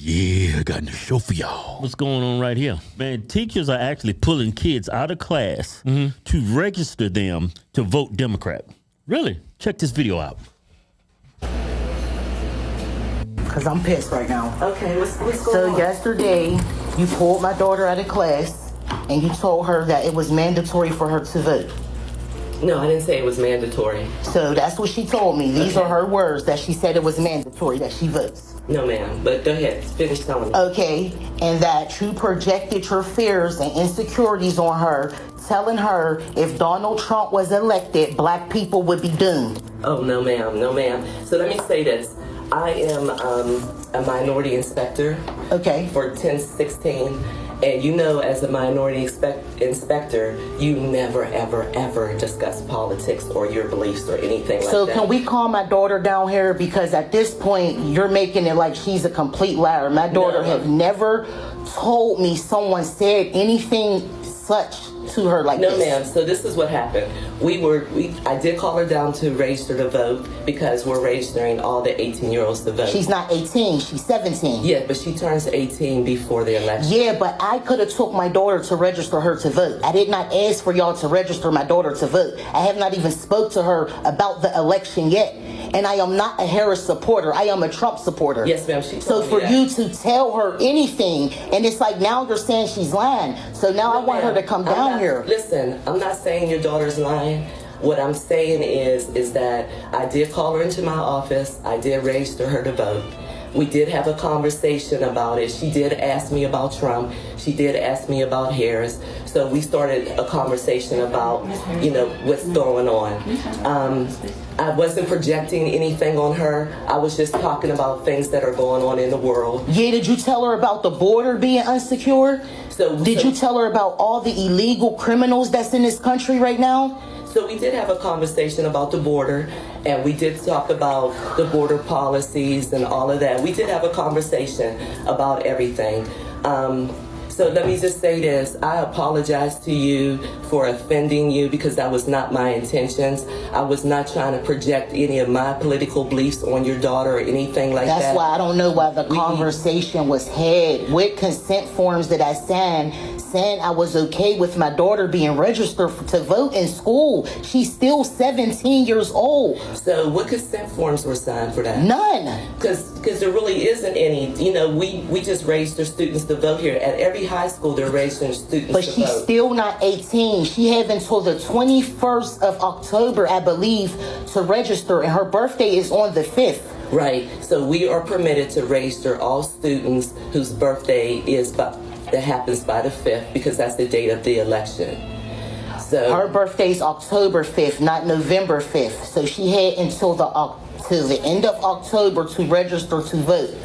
Yeah, I got a show for y'all. What's going on right here? Man, teachers are actually pulling kids out of class to register them to vote Democrat. Really? Check this video out. Because I'm pissed right now. Okay, what's going on? So yesterday, you pulled my daughter out of class and you told her that it was mandatory for her to vote. No, I didn't say it was mandatory. So that's what she told me. These are her words, that she said it was mandatory that she votes. No, ma'am. But go ahead. Finish telling me. Okay, and that you projected your fears and insecurities on her, telling her if Donald Trump was elected, black people would be doomed. Oh, no, ma'am. No, ma'am. So let me say this. I am a minority inspector for 1016. And you know, as a minority inspector, you never, ever, ever discuss politics or your beliefs or anything like that. So can we calm my daughter down here? Because at this point, you're making it like she's a complete liar. My daughter had never told me someone said anything such to her like this. No, ma'am. So this is what happened. I did call her down to register to vote because we're registering all the 18-year-olds to vote. She's not 18. She's 17. Yeah, but she turns 18 before the election. Yeah, but I could have took my daughter to register her to vote. I did not ask for y'all to register my daughter to vote. I have not even spoke to her about the election yet. And I am not a Harris supporter. I am a Trump supporter. Yes, ma'am. So for you to tell her anything, and it's like now you're saying she's lying. So now I want her to come down here. Listen, I'm not saying your daughter's lying. What I'm saying is that I did call her into my office. I did register her to vote. We did have a conversation about it. She did ask me about Trump. She did ask me about Harris. So we started a conversation about, what's going on. I wasn't projecting anything on her. I was just talking about things that are going on in the world. Yeah, did you tell her about the border being unsecure? Did you tell her about all the illegal criminals that's in this country right now? So we did have a conversation about the border, and we did talk about the border policies and all of that. We did have a conversation about everything. So let me just say this. I apologize to you for offending you because that was not my intentions. I was not trying to project any of my political beliefs on your daughter or anything like that. That's why I don't know why the conversation was had. What consent forms did I sign saying I was okay with my daughter being registered to vote in school? She's still 17 years old. So what consent forms were signed for that? None. Because there really isn't any. We just register students to vote here. At every high school, they're registering students to vote. But she's still not 18. She have until the 21st of October, I believe, to register, and her birthday is on the 5th. Right. So we are permitted to register all students whose birthday that happens by the 5th because that's the date of the election. So her birthday's October 5th, not November 5th. So she had until the end of October to register to vote.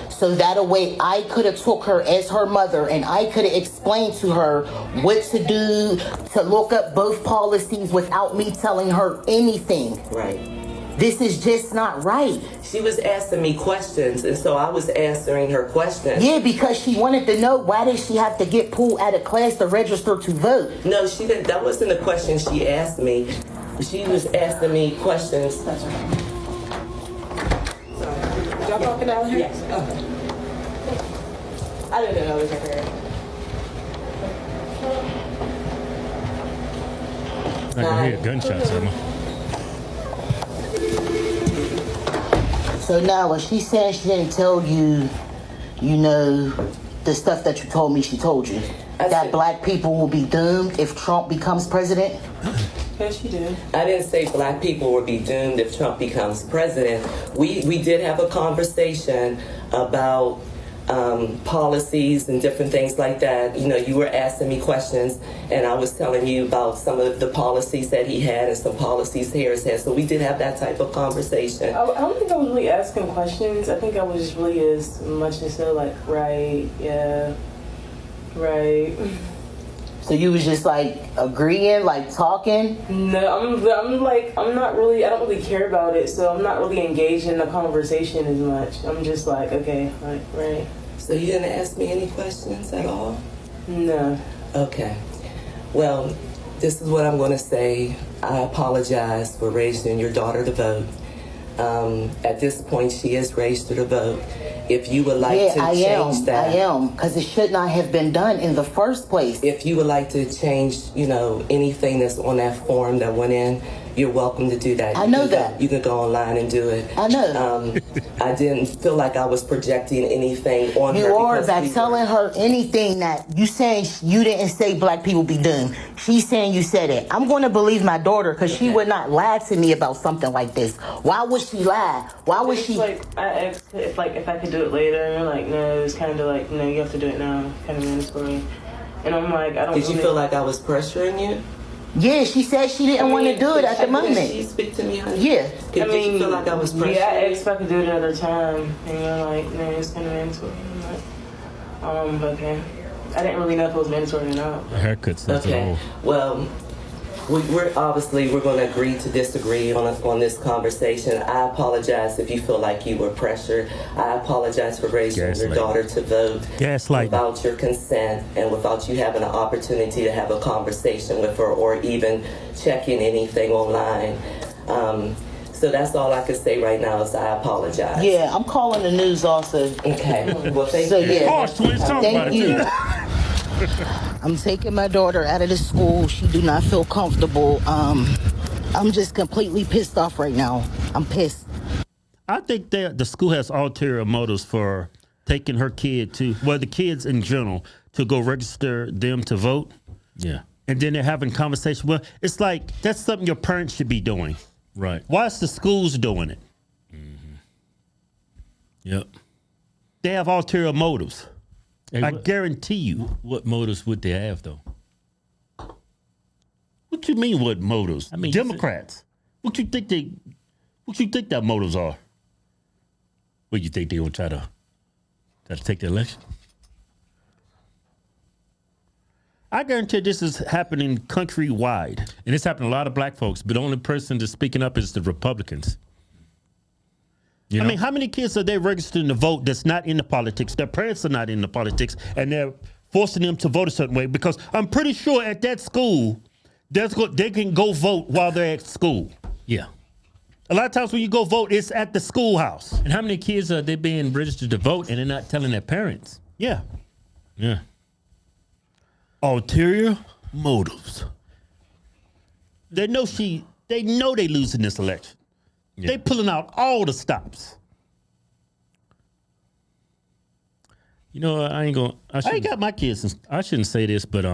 So that way I could have took her as her mother and I could have explained to her what to do, to look up both policies without me telling her anything. Right. This is just not right. She was asking me questions, and so I was answering her questions. Yeah, because she wanted to know why did she have to get pulled out of class to register to vote. No, she didn't. That wasn't the question she asked me. She was asking me questions. That's right. Sorry. Y'all talking down here? Yes. Okay. I didn't know it was over here. I can hear gunshots, Emma. So now when she said she didn't tell you, the stuff that you told me she told you, that black people will be doomed if Trump becomes president? Yes, she did. I didn't say black people will be doomed if Trump becomes president. We did have a conversation about policies and different things like that. You were asking me questions, and I was telling you about some of the policies that he had and some policies Harris had. So we did have that type of conversation. I don't think I was really asking questions. I think I was just really as much as so like, right, yeah, right. So you was just like agreeing, like talking? No, I'm not really, I don't really care about it, so I'm not really engaged in the conversation as much. I'm just like, okay, like, right. So you didn't ask me any questions at all? No. Okay. Well, this is what I'm going to say. I apologize for raising your daughter to vote. At this point, she is registered to vote. If you would like to change that. I am, because it should not have been done in the first place. If you would like to change, anything that's on that form that went in, you're welcome to do that. I know that. You can go online and do it. I know. I didn't feel like I was projecting anything on her. You are by telling her anything that you saying you didn't say black people be doing. She's saying you said it. I'm going to believe my daughter because she would not lie to me about something like this. Why would she lie? Why would she? Like I asked if I could do it later, and they're like, no, it's kind of like, no, you have to do it now, kind of mandatory. And I'm like, I don't. Did you feel like I was pressuring you? Yeah, she said she didn't want to do it at the moment. Did she speak to me, honey? Yeah. Did you feel like I was pressuring? Yeah, I asked if I could do it another time, and you're like, no, it's kind of mandatory. I'm like, okay. I didn't really know if it was mandatory or not. Haircuts. Okay. Well, we're going to agree to disagree on this conversation. I apologize if you feel like you were pressured. I apologize for raising your daughter to vote without your consent and without you having an opportunity to have a conversation with her or even checking anything online. So that's all I can say right now is I apologize. Yeah, I'm calling the news also. Okay. Well, thank you. Yeah. Thank you. I'm taking my daughter out of the school. She do not feel comfortable. I'm just completely pissed off right now. I'm pissed. I think that the school has ulterior motives for taking her kid the kids in general, to go register them to vote. Yeah. And then they're having conversation. Well, it's like, that's something your parents should be doing. Right. Why is the schools doing it? Mm-hmm. Yep. They have ulterior motives. Hey, I guarantee you. What motives would they have, though? What you mean? What motives? I mean, Democrats. What you think their motives are? What, you think they gonna try to take the election? I guarantee this is happening countrywide. And it's happening to a lot of black folks, but the only person that's speaking up is the Republicans. You know? I mean, how many kids are they registering to vote that's not in the politics? Their parents are not in the politics, and they're forcing them to vote a certain way, because I'm pretty sure at that school, they can go vote while they're at school. Yeah. A lot of times when you go vote, it's at the schoolhouse. And how many kids are they being registered to vote and they're not telling their parents? Yeah. Yeah. Ulterior motives. They know they losing this election. Yeah. They pulling out all the stops. You know, I ain't got my kids. I shouldn't say this, but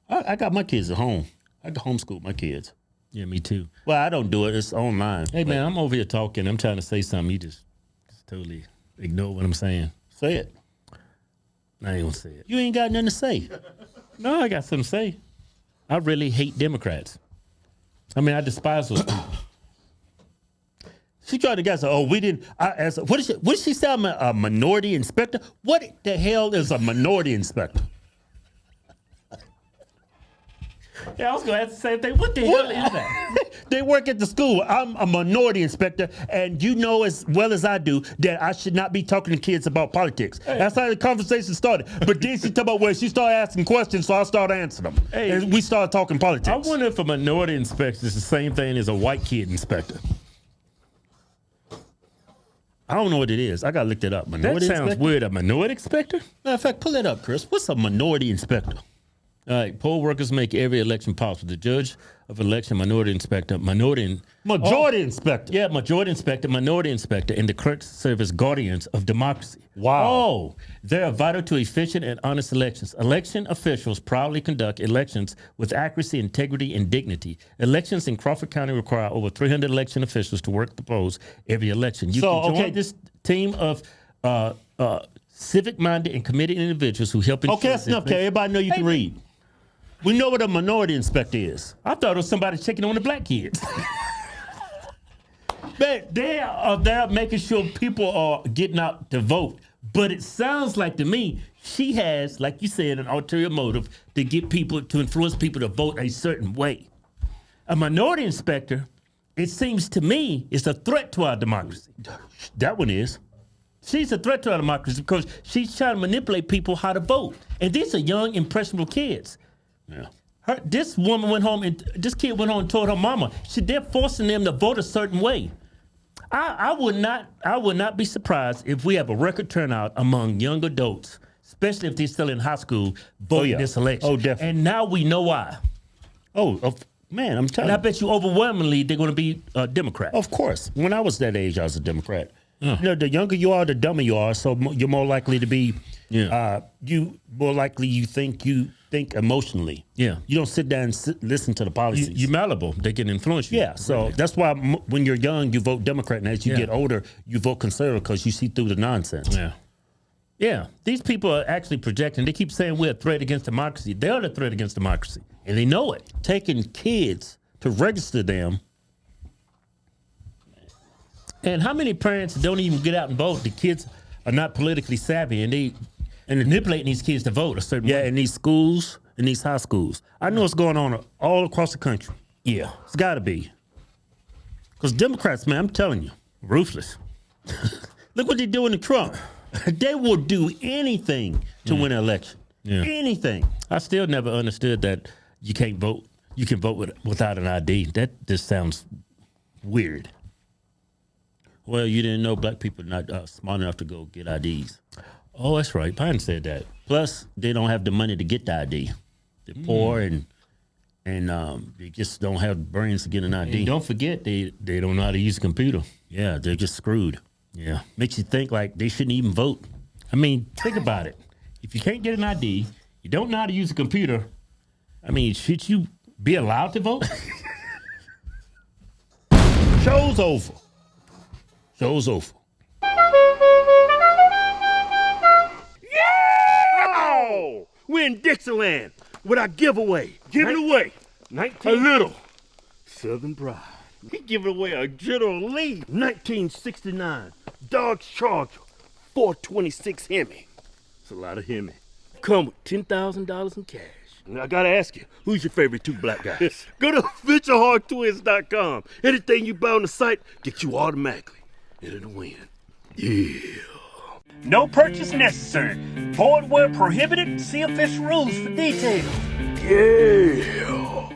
I got my kids at home. I can homeschool my kids. Yeah, me too. Well, I don't do it. It's online. Hey, man, I'm over here talking. I'm trying to say something. You just totally ignore what I'm saying. Say it. I ain't gonna say it. You ain't got nothing to say. No, I got something to say. I really hate Democrats. I mean, I despise those people. She tried to guess. Oh, we didn't. What did she say? I'm a minority inspector. What the hell is a minority inspector? Yeah, I was going to ask the same thing. What the hell is that? They work at the school. I'm a minority inspector, and you know as well as I do that I should not be talking to kids about politics. Hey. That's how the conversation started. But then she talked about where she started asking questions, so I started answering them. Hey, and we started talking politics. I wonder if a minority inspector is the same thing as a white kid inspector. I don't know what it is. I got to look that up. Minority that sounds inspector? Weird. A minority inspector? Matter of fact, pull it up, Chris. What's a minority inspector? All right, poll workers make every election possible. The judge of election, minority inspector, majority inspector. Yeah, majority inspector, minority inspector, and the clerks serve as guardians of democracy. Wow. Oh, they are vital to efficient and honest elections. Election officials proudly conduct elections with accuracy, integrity, and dignity. Elections in Crawford County require over 300 election officials to work the polls every election. You can join this team of civic-minded and committed individuals who help ensure... Okay, that's enough, okay? Everybody know you can read. We know what a minority inspector is. I thought it was somebody checking on the black kids. But they are there making sure people are getting out to vote. But it sounds like to me, she has, like you said, an ulterior motive to get people, to influence people to vote a certain way. A minority inspector, it seems to me, is a threat to our democracy. That one is. She's a threat to our democracy because she's trying to manipulate people how to vote. And these are young, impressionable kids. Yeah. This woman went home and this kid went home and told her mama they're forcing them to vote a certain way. I would not be surprised if we have a record turnout among young adults, especially if they're still in high school, voting this election. Oh, definitely. And now we know why. Man, I'm telling And I you. bet you overwhelmingly they're going to be Democrat. Of course. When I was that age, I was a Democrat. You know, the younger you are, the dumber you are. So you're more likely to be. You think emotionally. Yeah. You don't sit down and listen to the policies. You're malleable. They can influence you. Yeah, so that's why when you're young, you vote Democrat, and as you get older, you vote conservative because you see through the nonsense. Yeah. These people are actually projecting. They keep saying we're a threat against democracy. They are the threat against democracy, and they know it. Taking kids to register them. And how many parents don't even get out and vote? The kids are not politically savvy, and they're manipulating these kids to vote a certain way. In these schools, in these high schools. I know what's going on all across the country. Yeah. It's got to be. Because Democrats, man, I'm telling you, Ruthless. look what they're doing to Trump. They will do anything to win an election. Yeah. Anything. I still never understood that you can't vote. You can vote without an ID. That just sounds weird. Well, you didn't know black people are not smart enough to go get IDs. Oh, that's right. Biden said that. Plus, they don't have the money to get the ID. They're poor and they just don't have brains to get an ID. And don't forget, they don't know how to use a computer. Yeah, they're just screwed. Yeah. Makes you think like they shouldn't even vote. I mean, think about it. If you can't get an ID, you don't know how to use a computer, I mean, should you be allowed to vote? Show's over. Show's over. Yeah! We're in Dixieland with our giveaway. Give it away. A little. Southern Pride. We giving away a General Lee 1969 Dodge Charger 426 Hemi. It's a lot of Hemi. Come with $10,000 in cash. And I gotta ask you, who's your favorite two black guys? Go to VentureHardTwins.com. Anything you buy on the site gets you automatically into the win. Yeah. No purchase necessary. Void where prohibited. See official rules for details. Yeah.